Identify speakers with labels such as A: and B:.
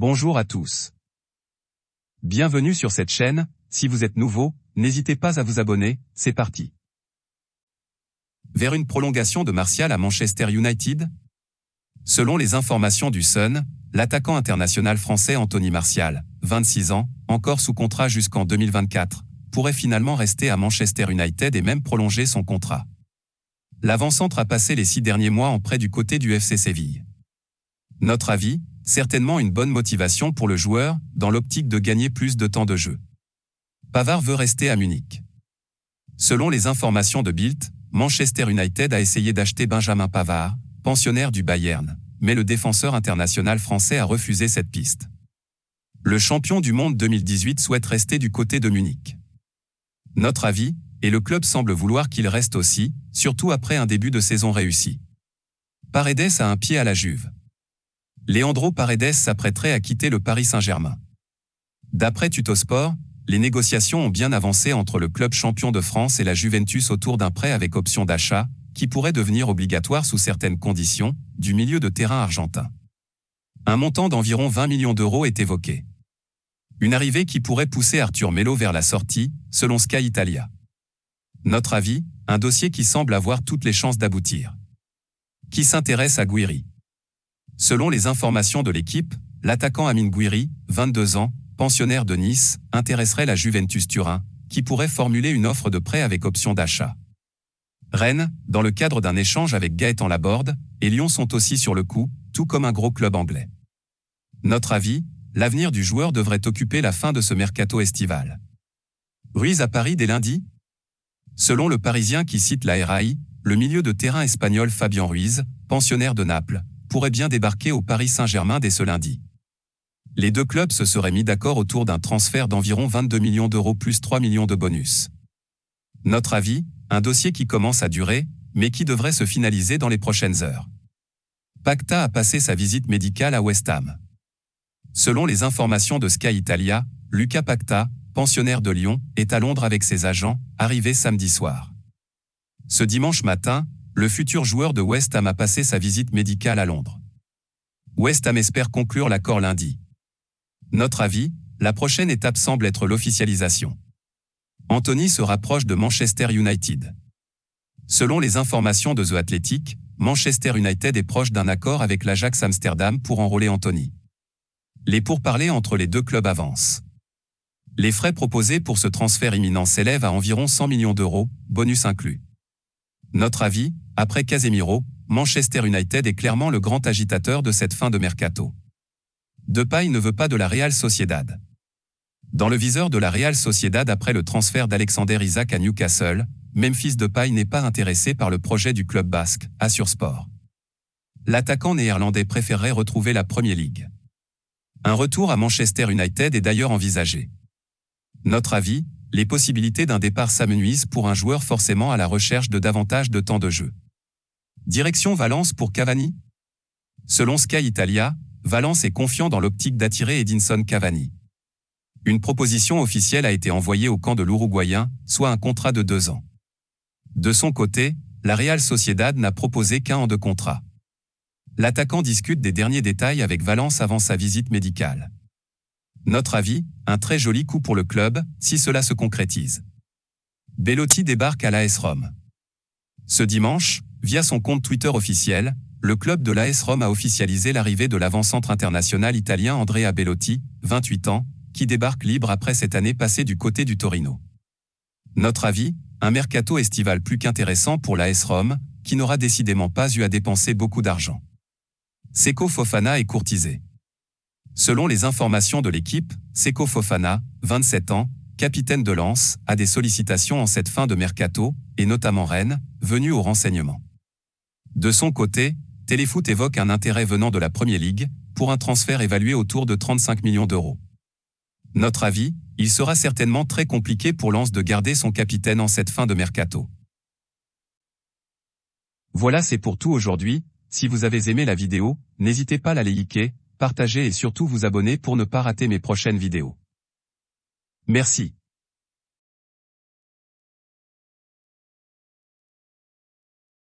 A: Bonjour à tous. Bienvenue sur cette chaîne, si vous êtes nouveau, n'hésitez pas à vous abonner, c'est parti. Vers une prolongation de Martial à Manchester United? Selon les informations du Sun, l'attaquant international français Anthony Martial, 26 ans, encore sous contrat jusqu'en 2024, pourrait finalement rester à Manchester United et même prolonger son contrat. L'avant-centre a passé les 6 derniers mois en prêt du côté du FC Séville. Notre avis, certainement une bonne motivation pour le joueur, dans l'optique de gagner plus de temps de jeu. Pavard veut rester à Munich. Selon les informations de Bild, Manchester United a essayé d'acheter Benjamin Pavard, pensionnaire du Bayern, mais le défenseur international français a refusé cette piste. Le champion du monde 2018 souhaite rester du côté de Munich. Notre avis, et le club semble vouloir qu'il reste aussi, surtout après un début de saison réussi. Paredes a un pied à la Juve. Leandro Paredes s'apprêterait à quitter le Paris Saint-Germain. D'après Tuttosport, les négociations ont bien avancé entre le club champion de France et la Juventus autour d'un prêt avec option d'achat, qui pourrait devenir obligatoire sous certaines conditions, du milieu de terrain argentin. Un montant d'environ 20 millions d'euros est évoqué. Une arrivée qui pourrait pousser Arthur Melo vers la sortie, selon Sky Italia. Notre avis, un dossier qui semble avoir toutes les chances d'aboutir. Qui s'intéresse à Gouiri? Selon les informations de l'équipe, l'attaquant Amine Gouiri, 22 ans, pensionnaire de Nice, intéresserait la Juventus Turin, qui pourrait formuler une offre de prêt avec option d'achat. Rennes, dans le cadre d'un échange avec Gaëtan Laborde, et Lyon sont aussi sur le coup, tout comme un gros club anglais. Notre avis, l'avenir du joueur devrait occuper la fin de ce mercato estival. Ruiz à Paris dès lundi? Selon le Parisien qui cite la RAI, le milieu de terrain espagnol Fabian Ruiz, pensionnaire de Naples, pourrait bien débarquer au Paris Saint-Germain dès ce lundi. Les deux clubs se seraient mis d'accord autour d'un transfert d'environ 22 millions d'euros plus 3 millions de bonus. Notre avis, un dossier qui commence à durer, mais qui devrait se finaliser dans les prochaines heures. Paquetá a passé sa visite médicale à West Ham. Selon les informations de Sky Italia, Lucas Paquetá, pensionnaire de Lyon, est à Londres avec ses agents, arrivé samedi soir. Ce dimanche matin, le futur joueur de West Ham a passé sa visite médicale à Londres. West Ham espère conclure l'accord lundi. Notre avis, la prochaine étape semble être l'officialisation. Anthony se rapproche de Manchester United. Selon les informations de The Athletic, Manchester United est proche d'un accord avec l'Ajax Amsterdam pour enrôler Anthony. Les pourparlers entre les deux clubs avancent. Les frais proposés pour ce transfert imminent s'élèvent à environ 100 millions d'euros, bonus inclus. Notre avis, après Casemiro, Manchester United est clairement le grand agitateur de cette fin de mercato. Depay ne veut pas de la Real Sociedad. Dans le viseur de la Real Sociedad après le transfert d'Alexander Isak à Newcastle, Memphis Depay n'est pas intéressé par le projet du club basque, assure Sport. L'attaquant néerlandais préférerait retrouver la Premier League. Un retour à Manchester United est d'ailleurs envisagé. Notre avis, les possibilités d'un départ s'amenuisent pour un joueur forcément à la recherche de davantage de temps de jeu. Direction Valence pour Cavani? Selon Sky Italia, Valence est confiant dans l'optique d'attirer Edinson Cavani. Une proposition officielle a été envoyée au camp de l'Uruguayen, soit un contrat de 2 ans. De son côté, la Real Sociedad n'a proposé qu'1 an de contrat. L'attaquant discute des derniers détails avec Valence avant sa visite médicale. Notre avis, un très joli coup pour le club, si cela se concrétise. Belotti débarque à l'AS Rome. Ce dimanche, via son compte Twitter officiel, le club de l'AS Rome a officialisé l'arrivée de l'avant-centre international italien Andrea Belotti, 28 ans, qui débarque libre après cette année passée du côté du Torino. Notre avis, un mercato estival plus qu'intéressant pour l'AS Rome, qui n'aura décidément pas eu à dépenser beaucoup d'argent. Seko Fofana est courtisé. Selon les informations de l'équipe, Seko Fofana, 27 ans, capitaine de Lens, a des sollicitations en cette fin de mercato, et notamment Rennes, venu au renseignement. De son côté, Téléfoot évoque un intérêt venant de la Premier League, pour un transfert évalué autour de 35 millions d'euros. Notre avis, il sera certainement très compliqué pour Lens de garder son capitaine en cette fin de mercato. Voilà, c'est pour tout aujourd'hui. Si vous avez aimé la vidéo, n'hésitez pas à la liker, partager et surtout vous abonner pour ne pas rater mes prochaines vidéos. Merci.